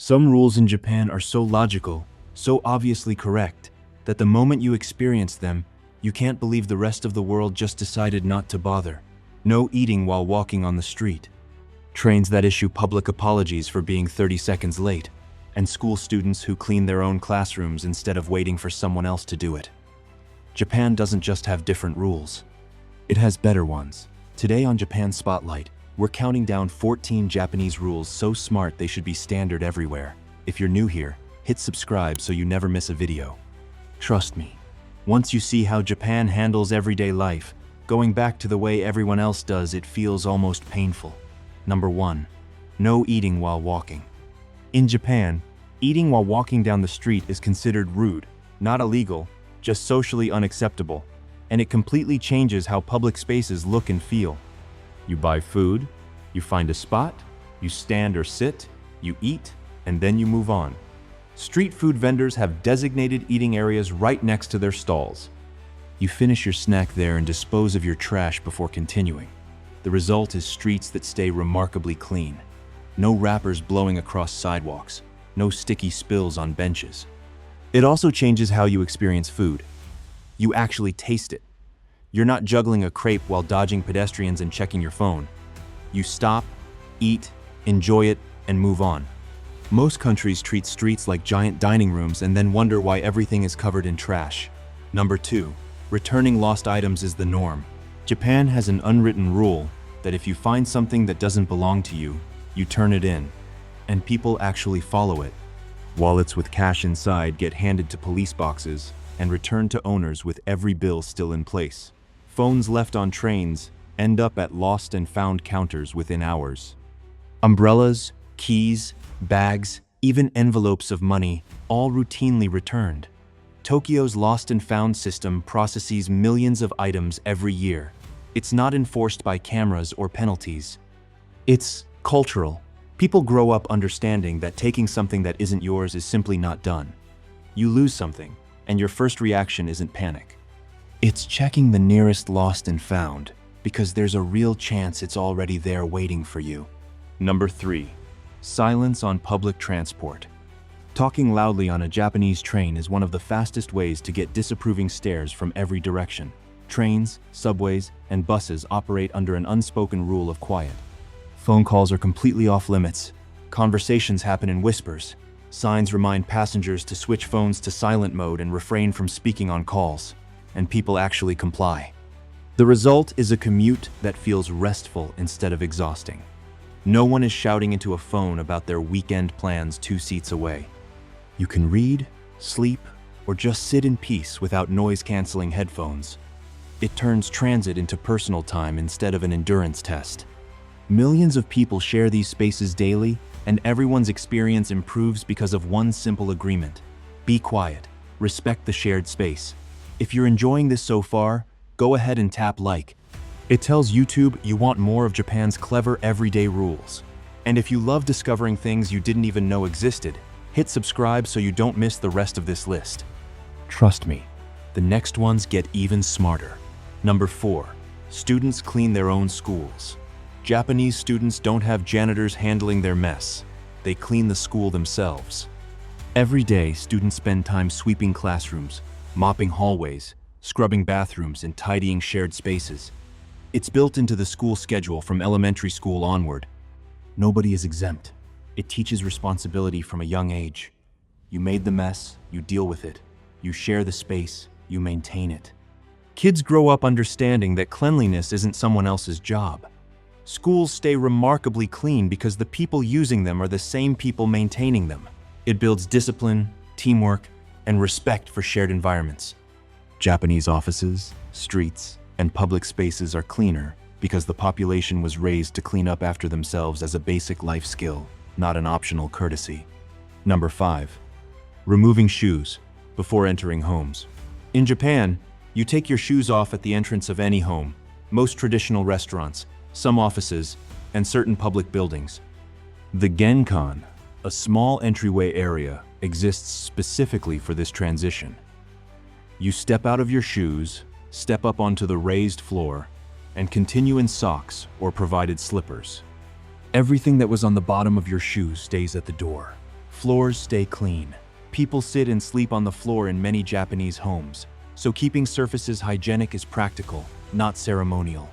Some rules in Japan are so logical, so obviously correct, that the moment you experience them, you can't believe the rest of the world just decided not to bother. No eating while walking on the street. Trains that issue public apologies for being 30 seconds late, and school students who clean their own classrooms instead of waiting for someone else to do it. Japan doesn't just have different rules. It has better ones. Today on Japan Spotlight, we're counting down 14 Japanese rules so smart they should be standard everywhere. If you're new here, hit subscribe so you never miss a video. Trust me, once you see how Japan handles everyday life, going back to the way everyone else does, it feels almost painful. Number 1. No eating while walking. In Japan, eating while walking down the street is considered rude, not illegal, just socially unacceptable, and it completely changes how public spaces look and feel. You buy food, you find a spot, you stand or sit, you eat, and then you move on. Street food vendors have designated eating areas right next to their stalls. You finish your snack there and dispose of your trash before continuing. The result is streets that stay remarkably clean. No wrappers blowing across sidewalks, no sticky spills on benches. It also changes how you experience food. You actually taste it. You're not juggling a crepe while dodging pedestrians and checking your phone. You stop, eat, enjoy it, and move on. Most countries treat streets like giant dining rooms and then wonder why everything is covered in trash. Number 2. Returning lost items is the norm. Japan has an unwritten rule that if you find something that doesn't belong to you, you turn it in, and people actually follow it. Wallets with cash inside get handed to police boxes and returned to owners with every bill still in place. Phones left on trains end up at lost and found counters within hours. Umbrellas, keys, bags, even envelopes of money, all routinely returned. Tokyo's lost and found system processes millions of items every year. It's not enforced by cameras or penalties. It's cultural. People grow up understanding that taking something that isn't yours is simply not done. You lose something, and your first reaction isn't panic. It's checking the nearest lost and found, because there's a real chance it's already there waiting for you. Number 3. Silence on public transport. Talking loudly on a Japanese train is one of the fastest ways to get disapproving stares from every direction. Trains, subways, and buses operate under an unspoken rule of quiet. Phone calls are completely off limits. Conversations happen in whispers. Signs remind passengers to switch phones to silent mode and refrain from speaking on calls. And people actually comply. The result is a commute that feels restful instead of exhausting. No one is shouting into a phone about their weekend plans 2 seats away. You can read, sleep, or just sit in peace without noise-canceling headphones. It turns transit into personal time instead of an endurance test. Millions of people share these spaces daily, and everyone's experience improves because of one simple agreement. Be quiet. Respect the shared space. If you're enjoying this so far, go ahead and tap like. It tells YouTube you want more of Japan's clever everyday rules. And if you love discovering things you didn't even know existed, hit subscribe so you don't miss the rest of this list. Trust me, the next ones get even smarter. Number 4. Students clean their own schools. Japanese students don't have janitors handling their mess. They clean the school themselves. Every day, students spend time sweeping classrooms, mopping hallways, scrubbing bathrooms, and tidying shared spaces. It's built into the school schedule from elementary school onward. Nobody is exempt. It teaches responsibility from a young age. You made the mess, you deal with it. You share the space, you maintain it. Kids grow up understanding that cleanliness isn't someone else's job. Schools stay remarkably clean because the people using them are the same people maintaining them. It builds discipline, teamwork, and respect for shared environments. Japanese offices, streets, and public spaces are cleaner because the population was raised to clean up after themselves as a basic life skill, not an optional courtesy. Number 5. Removing shoes before entering homes. In Japan, you take your shoes off at the entrance of any home, most traditional restaurants, some offices, and certain public buildings. The Genkan, a small entryway area, exists specifically for this transition. You step out of your shoes, step up onto the raised floor, and continue in socks or provided slippers. Everything that was on the bottom of your shoes stays at the door. Floors stay clean. People sit and sleep on the floor in many Japanese homes, so keeping surfaces hygienic is practical, not ceremonial.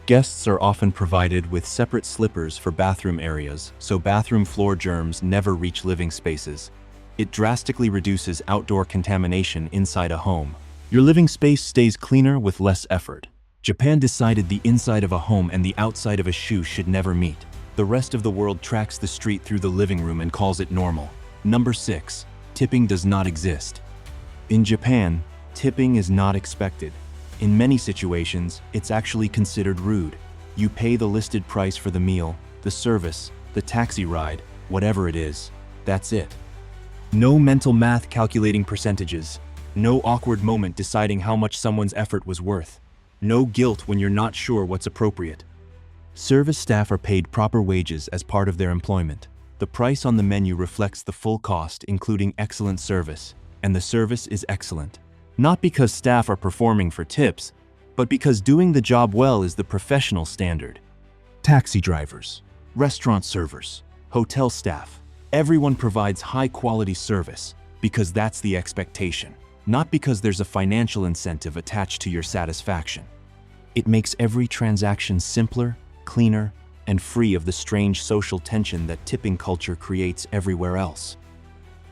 Guests are often provided with separate slippers for bathroom areas, so bathroom floor germs never reach living spaces. It drastically reduces outdoor contamination inside a home. Your living space stays cleaner with less effort. Japan decided the inside of a home and the outside of a shoe should never meet. The rest of the world tracks the street through the living room and calls it normal. Number 6. Tipping does not exist. In Japan, tipping is not expected. In many situations, it's actually considered rude. You pay the listed price for the meal, the service, the taxi ride, whatever it is. That's it. No mental math calculating percentages. No awkward moment deciding how much someone's effort was worth. No guilt when you're not sure what's appropriate. Service staff are paid proper wages as part of their employment. The price on the menu reflects the full cost, including excellent service, and the service is excellent. Not because staff are performing for tips, but because doing the job well is the professional standard. Taxi drivers, restaurant servers, hotel staff, everyone provides high-quality service because that's the expectation, not because there's a financial incentive attached to your satisfaction. It makes every transaction simpler, cleaner, and free of the strange social tension that tipping culture creates everywhere else.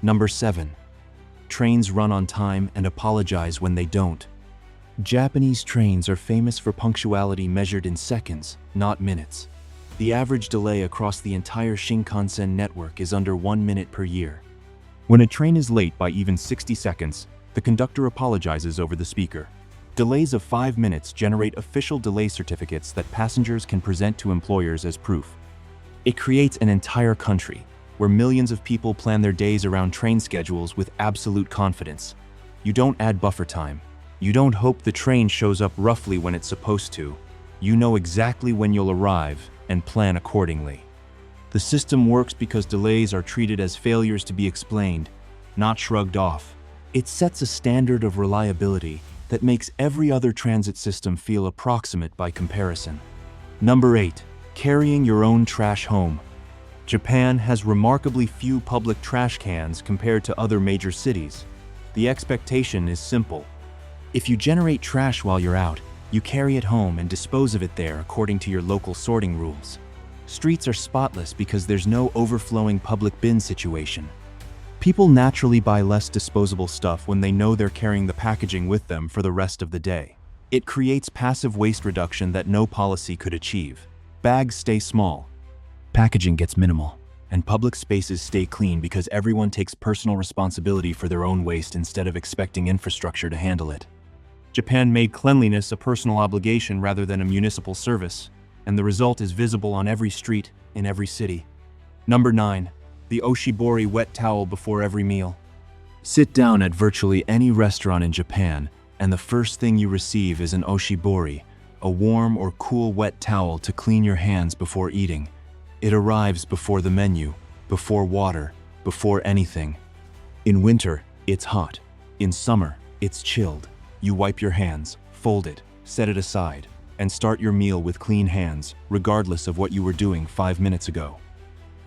Number 7. Trains run on time and apologize when they don't. Japanese trains are famous for punctuality measured in seconds, not minutes. The average delay across the entire Shinkansen network is under 1 minute per year. When a train is late by even 60 seconds, the conductor apologizes over the speaker. Delays of 5 minutes generate official delay certificates that passengers can present to employers as proof. It creates an entire country where millions of people plan their days around train schedules with absolute confidence. You don't add buffer time. You don't hope the train shows up roughly when it's supposed to. You know exactly when you'll arrive and plan accordingly. The system works because delays are treated as failures to be explained, not shrugged off. It sets a standard of reliability that makes every other transit system feel approximate by comparison. Number 8. Carrying your own trash home. Japan has remarkably few public trash cans compared to other major cities. The expectation is simple. If you generate trash while you're out, you carry it home and dispose of it there according to your local sorting rules. Streets are spotless because there's no overflowing public bin situation. People naturally buy less disposable stuff when they know they're carrying the packaging with them for the rest of the day. It creates passive waste reduction that no policy could achieve. Bags stay small, packaging gets minimal, and public spaces stay clean because everyone takes personal responsibility for their own waste instead of expecting infrastructure to handle it. Japan made cleanliness a personal obligation rather than a municipal service, and the result is visible on every street in every city. Number 9. The oshibori wet towel before every meal. Sit down at virtually any restaurant in Japan, and the first thing you receive is an oshibori, a warm or cool wet towel to clean your hands before eating. It arrives before the menu, before water, before anything. In winter, it's hot. In summer, it's chilled. You wipe your hands, fold it, set it aside, and start your meal with clean hands, regardless of what you were doing 5 minutes ago.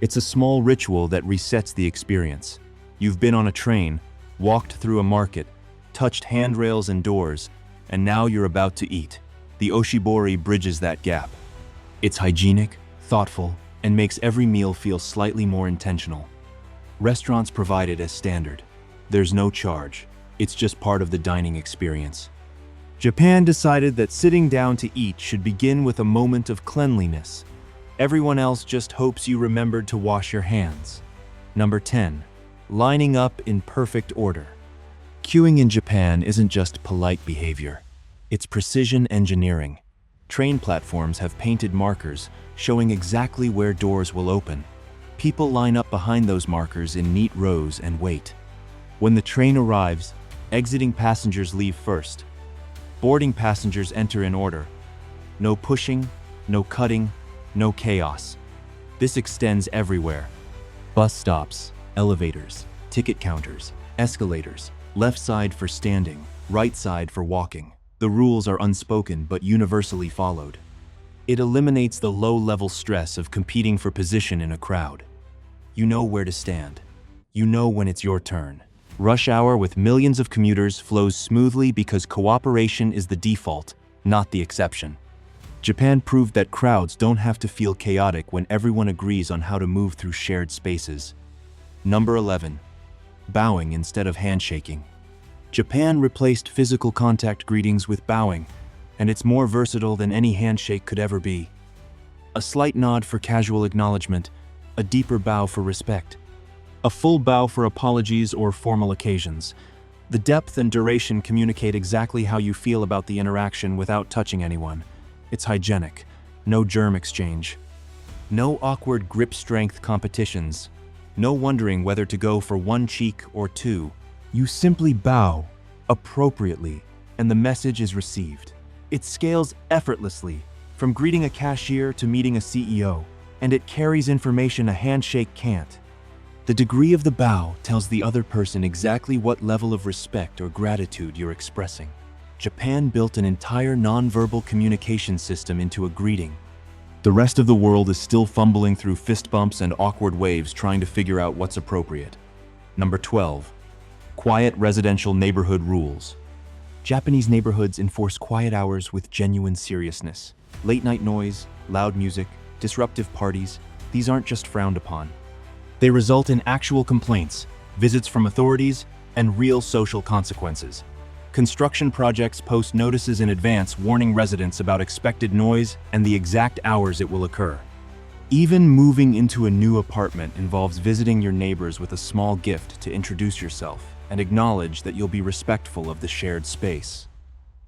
It's a small ritual that resets the experience. You've been on a train, walked through a market, touched handrails and doors, and now you're about to eat. The oshibori bridges that gap. It's hygienic, thoughtful, and makes every meal feel slightly more intentional. Restaurants provide it as standard. There's no charge. It's just part of the dining experience. Japan decided that sitting down to eat should begin with a moment of cleanliness. Everyone else just hopes you remembered to wash your hands. Number 10. Lining up in perfect order. Queuing in Japan isn't just polite behavior. It's precision engineering. Train platforms have painted markers showing exactly where doors will open. People line up behind those markers in neat rows and wait. When the train arrives, exiting passengers leave first. Boarding passengers enter in order. No pushing, no cutting, no chaos. This extends everywhere. Bus stops, elevators, ticket counters, escalators, left side for standing, right side for walking. The rules are unspoken but universally followed. It eliminates the low-level stress of competing for position in a crowd. You know where to stand. you know when it's your turn. Rush hour with millions of commuters flows smoothly because cooperation is the default, not the exception. Japan proved that crowds don't have to feel chaotic when everyone agrees on how to move through shared spaces. Number 11. Bowing instead of handshaking. Japan replaced physical contact greetings with bowing, and it's more versatile than any handshake could ever be. A slight nod for casual acknowledgement, a deeper bow for respect, a full bow for apologies or formal occasions. The depth and duration communicate exactly how you feel about the interaction without touching anyone. It's hygienic, no germ exchange, no awkward grip strength competitions, no wondering whether to go for one cheek or two. You simply bow appropriately, and the message is received. It scales effortlessly, from greeting a cashier to meeting a CEO, and it carries information a handshake can't. The degree of the bow tells the other person exactly what level of respect or gratitude you're expressing. Japan built an entire nonverbal communication system into a greeting. The rest of the world is still fumbling through fist bumps and awkward waves trying to figure out what's appropriate. Number 12. Quiet residential neighborhood rules. Japanese neighborhoods enforce quiet hours with genuine seriousness. Late-night noise, loud music, disruptive parties, these aren't just frowned upon. They result in actual complaints, visits from authorities, and real social consequences. Construction projects post notices in advance warning residents about expected noise and the exact hours it will occur. Even moving into a new apartment involves visiting your neighbors with a small gift to introduce yourself and acknowledge that you'll be respectful of the shared space.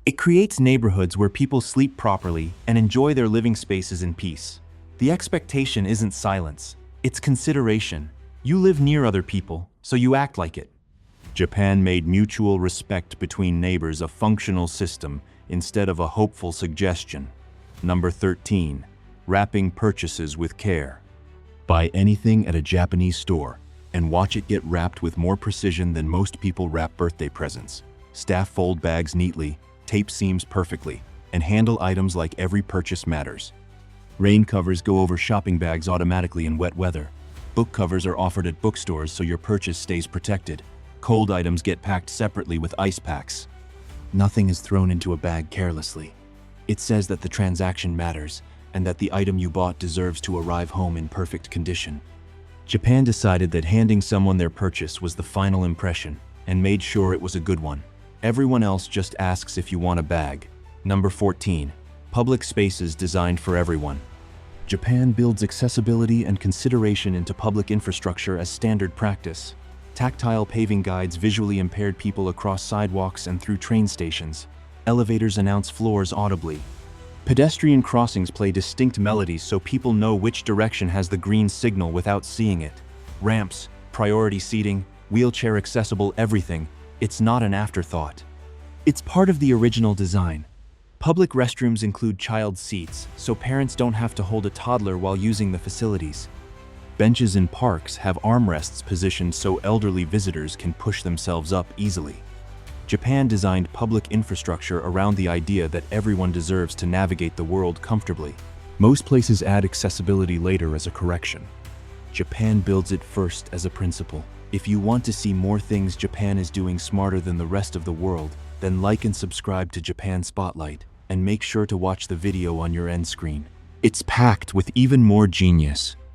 It creates neighborhoods where people sleep properly and enjoy their living spaces in peace. The expectation isn't silence, it's consideration. You live near other people, so you act like it. Japan made mutual respect between neighbors a functional system instead of a hopeful suggestion. Number 13. Wrapping purchases with care. Buy anything at a Japanese store and watch it get wrapped with more precision than most people wrap birthday presents. Staff fold bags neatly, tape seams perfectly, and handle items like every purchase matters. Rain covers go over shopping bags automatically in wet weather. Book covers are offered at bookstores so your purchase stays protected. Cold items get packed separately with ice packs. Nothing is thrown into a bag carelessly. It says that the transaction matters and that the item you bought deserves to arrive home in perfect condition. Japan decided that handing someone their purchase was the final impression and made sure it was a good one. Everyone else just asks if you want a bag. Number 14. Public spaces designed for everyone. Japan builds accessibility and consideration into public infrastructure as standard practice. Tactile paving guides visually impaired people across sidewalks and through train stations. Elevators announce floors audibly. Pedestrian crossings play distinct melodies so people know which direction has the green signal without seeing it. Ramps, priority seating, wheelchair accessible everything. It's not an afterthought. It's part of the original design. Public restrooms include child seats, so parents don't have to hold a toddler while using the facilities. Benches in parks have armrests positioned so elderly visitors can push themselves up easily. Japan designed public infrastructure around the idea that everyone deserves to navigate the world comfortably. Most places add accessibility later as a correction. Japan builds it first as a principle. If you want to see more things Japan is doing smarter than the rest of the world, then like and subscribe to Japan Spotlight, and make sure to watch the video on your end screen. It's packed with even more genius.